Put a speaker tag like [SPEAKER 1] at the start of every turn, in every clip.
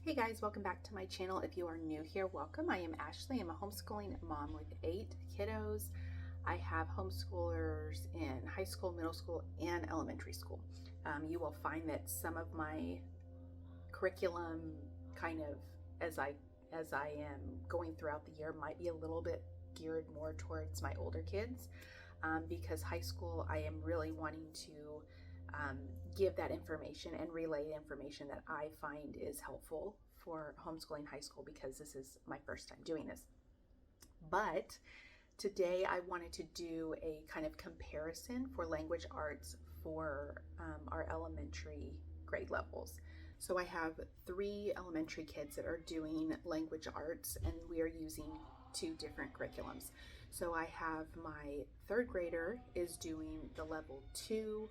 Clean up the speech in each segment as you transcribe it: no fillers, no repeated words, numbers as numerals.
[SPEAKER 1] Hey guys, welcome back to my channel. If you are new here, welcome. I am Ashley. I'm a homeschooling mom with 8 kiddos. I have homeschoolers in high school, middle school, and elementary school. You will find that some of my curriculum kind of as I am going throughout the year might be a little bit geared more towards my older kids because high school I am really wanting to give that information and relay the information that I find is helpful for homeschooling high school because this is my first time doing this. But today I wanted to do a kind of comparison for language arts for our elementary grade levels. So I have 3 elementary kids that are doing language arts, and we are using 2 different curriculums. So I have my 3rd grader is doing the level 2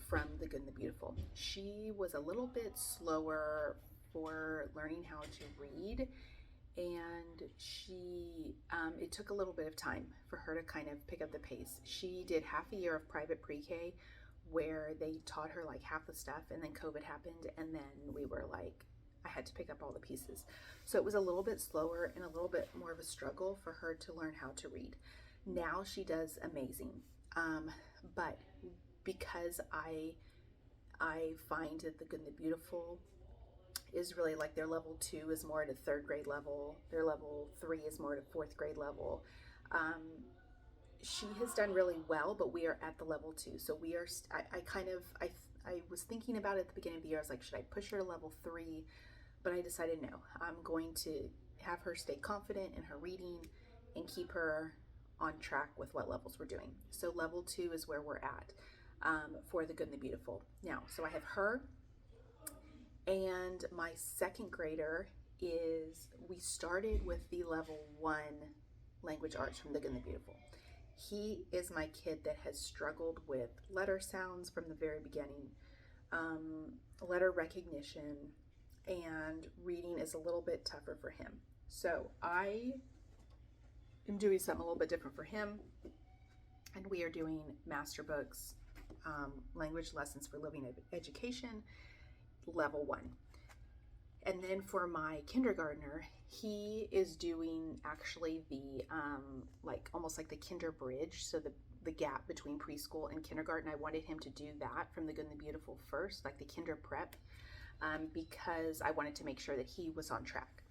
[SPEAKER 1] from The Good and the Beautiful. She was a little bit slower for learning how to read, and it took a little bit of time for her to kind of pick up the pace. She did half a year of private pre-K where they taught her like half the stuff, and then COVID happened, and then we were like, I had to pick up all the pieces. So it was a little bit slower and a little bit more of a struggle for her to learn how to read. Now she does amazing. But because I find that The Good and the Beautiful is really like their level 2 is more at a 3rd grade level, their level 3 is more at a 4th grade level. She has done really well, but we are at the level 2. So we are, I was thinking about it at the beginning of the year. I was like, should I push her to level 3? But I decided no, I'm going to have her stay confident in her reading and keep her on track with what levels we're doing. So level 2 is where we're at for The Good and the Beautiful. Now, so I have her, and my 2nd grader we started with the level 1 language arts from The Good and the Beautiful. He is my kid that has struggled with letter sounds from the very beginning, letter recognition, and reading is a little bit tougher for him. So I am doing something a little bit different for him, and we are doing Masterbooks, language lessons for living education, level 1. And then for my kindergartner, he is doing actually the almost like the kinder bridge, so the gap between preschool and kindergarten. I wanted him to do that from The Good and the Beautiful first, like the kinder prep, because I wanted to make sure that he was on track.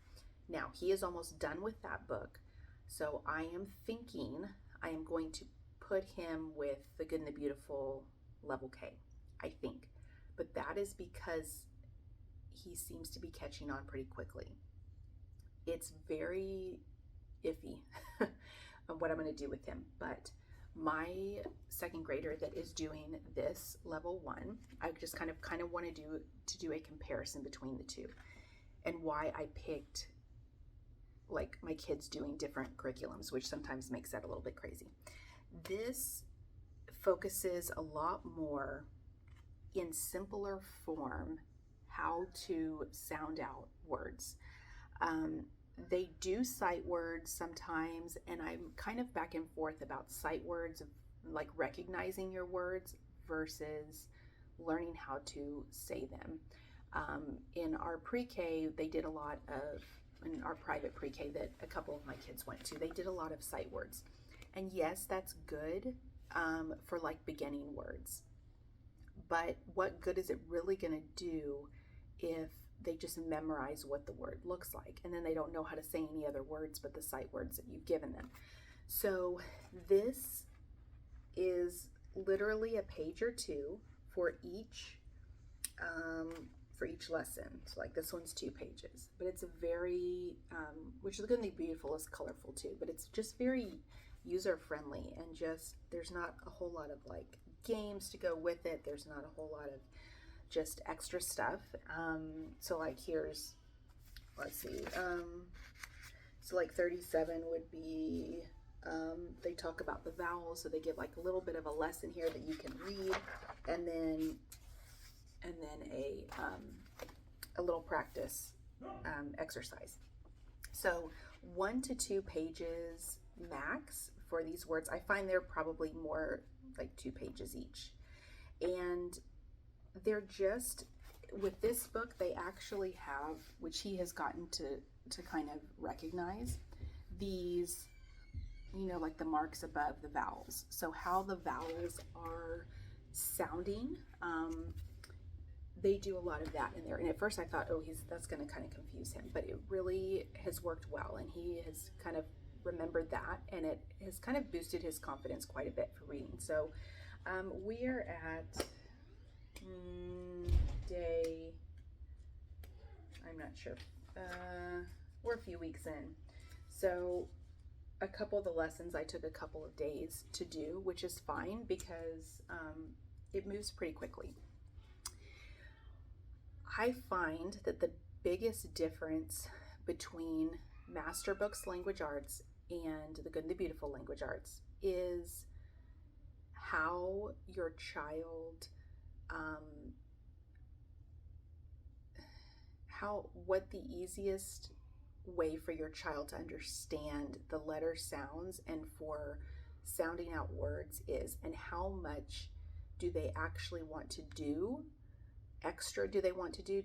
[SPEAKER 1] Now he is almost done with that book, so I am thinking I am going to put him with The Good and the Beautiful level K, I think, but that is because he seems to be catching on pretty quickly. It's very iffy on what I'm going to do with him, but my 2nd grader that is doing this level 1, I just kind of want to do a comparison between the 2 and why I picked like my kids doing different curriculums, which sometimes makes that a little bit crazy. This focuses a lot more in simpler form how to sound out words. They do sight words sometimes, and I'm kind of back and forth about sight words, like recognizing your words versus learning how to say them. In our pre-K, they did a lot of, in our private pre-K that a couple of my kids went to, they did a lot of sight words. And yes, that's good for like beginning words. But what good is it really going to do if they just memorize what the word looks like and then they don't know how to say any other words but the sight words that you've given them? So this is literally a page or 2 for each lesson. So like this one's 2 pages, but it's a very which is going to be beautiful, is colorful too, but it's just very user friendly, and just there's not a whole lot of like games to go with it. There's not a whole lot of just extra stuff. So like here's, let's see, so like 37 would be, they talk about the vowels, so they give like a little bit of a lesson here that you can read, and then a little practice exercise. So 1 to 2 pages max for these words. I find they're probably more like 2 pages each, and they're just with this book, they actually have, which he has gotten to kind of recognize, these, you know, like the marks above the vowels. So how the vowels are sounding, they do a lot of that in there. And at first I thought, oh, that's going to kind of confuse him, but it really has worked well, and he has kind of remembered that, and it has kind of boosted his confidence quite a bit for reading. So we are at day, I'm not sure, we're a few weeks in. So a couple of the lessons I took a couple of days to do, which is fine because it moves pretty quickly. I find that the biggest difference between Masterbooks Language Arts and the Good and the Beautiful Language Arts is how your child, what the easiest way for your child to understand the letter sounds and for sounding out words is, and how much do they actually want to do extra? Do they want to do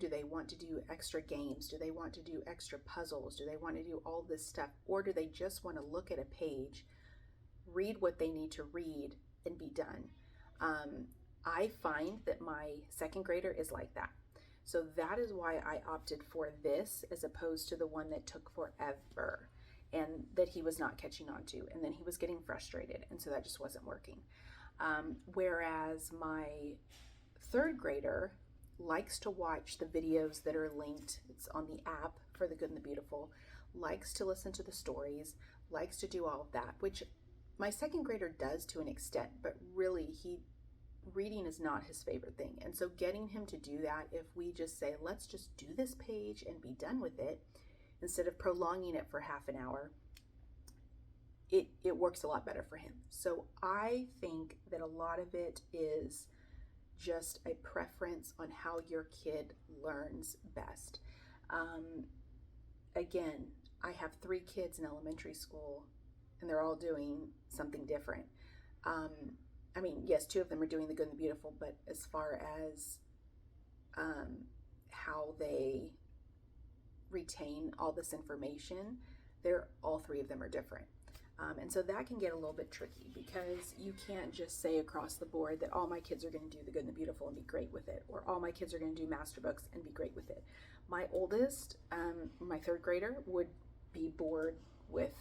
[SPEAKER 1] extra games? Do they want to do extra puzzles? Do they want to do all this stuff? Or do they just want to look at a page, read what they need to read, and be done? I find that my second grader is like that. So that is why I opted for this as opposed to the one that took forever and that he was not catching on to. And then he was getting frustrated. And so that just wasn't working. Whereas my third grader likes to watch the videos that are linked. It's on the app for the Good and the Beautiful, likes to listen to the stories, likes to do all of that, which my second grader does to an extent, but really reading is not his favorite thing. And so getting him to do that, if we just say, let's just do this page and be done with it, instead of prolonging it for half an hour, it works a lot better for him. So I think that a lot of it is just a preference on how your kid learns best. Again, I have 3 kids in elementary school, and they're all doing something different. I mean, yes, 2 of them are doing the Good and the Beautiful, but as far as how they retain all this information, all 3 of them are different. And so that can get a little bit tricky because you can't just say across the board that all my kids are going to do the Good and the Beautiful and be great with it, or all my kids are going to do Masterbooks and be great with it. My oldest, my third grader, would be bored with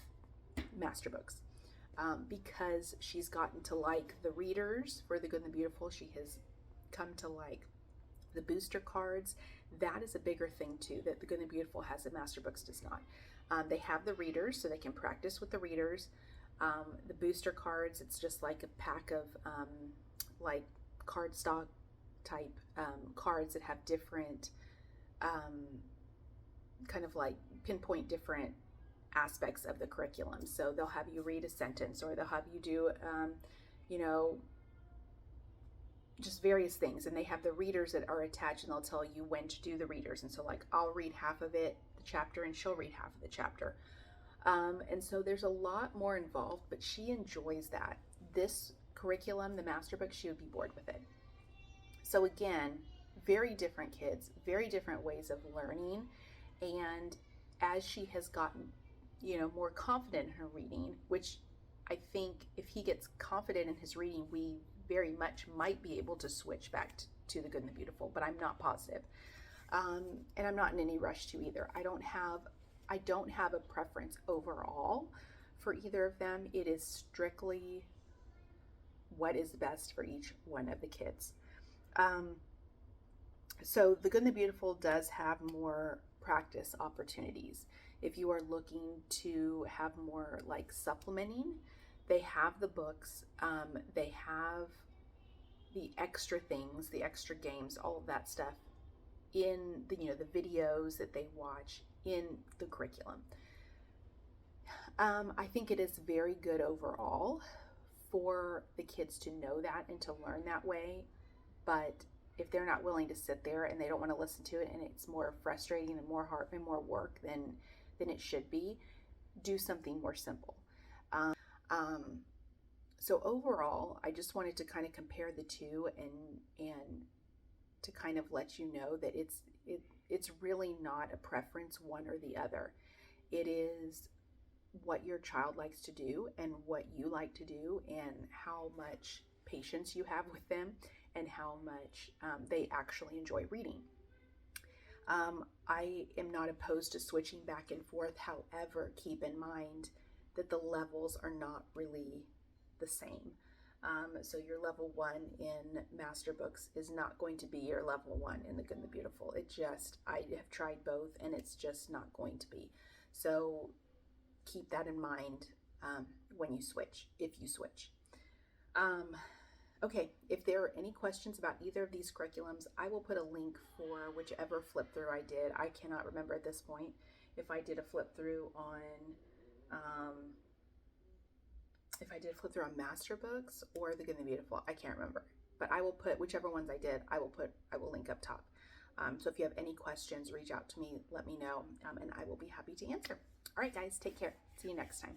[SPEAKER 1] Masterbooks because she's gotten to like the readers for the Good and the Beautiful. She has come to like the booster cards. That is a bigger thing too that the Good and the Beautiful has that Masterbooks does not. They have the readers, so they can practice with the readers. The booster cards, it's just like a pack of like cardstock type cards that have different kind of like pinpoint different aspects of the curriculum. So they'll have you read a sentence, or they'll have you do, you know, just various things. And they have the readers that are attached, and they'll tell you when to do the readers. And so like I'll read half of it, the chapter, and she'll read half of the chapter. And so there's a lot more involved, but she enjoys that. This curriculum, the Masterbook, she would be bored with it. So again, very different kids, very different ways of learning. And as she has gotten, you know, more confident in her reading, which I think if he gets confident in his reading, we very much might be able to switch back to the Good and the Beautiful, but I'm not positive. And I'm not in any rush to either. I don't have a preference overall for either of them. It is strictly what is best for each one of the kids. So the Good and the Beautiful does have more practice opportunities. If you are looking to have more like supplementing, they have the books, they have the extra things, the extra games, all of that stuff in the, you know, the videos that they watch in the curriculum. I think it is very good overall for the kids to know that and to learn that way. But if they're not willing to sit there and they don't want to listen to it, and it's more frustrating and more hard and more work than it should be, do something more simple. So overall, I just wanted to kind of compare the two and to kind of let you know that it's really not a preference, one or the other. It is what your child likes to do and what you like to do, and how much patience you have with them, and how much they actually enjoy reading. I am not opposed to switching back and forth. However, keep in mind that the levels are not really the same. So your level 1 in Masterbooks is not going to be your level 1 in The Good and the Beautiful. I have tried both, and it's just not going to be. So keep that in mind when you switch, if you switch. Okay, if there are any questions about either of these curriculums, I will put a link for whichever flip through I did. I cannot remember at this point if I did a flip through on Masterbooks or The Good and the Beautiful. I can't remember, but I will put whichever ones I did. I will link up top. So if you have any questions, reach out to me, let me know, and I will be happy to answer. All right, guys, take care. See you next time.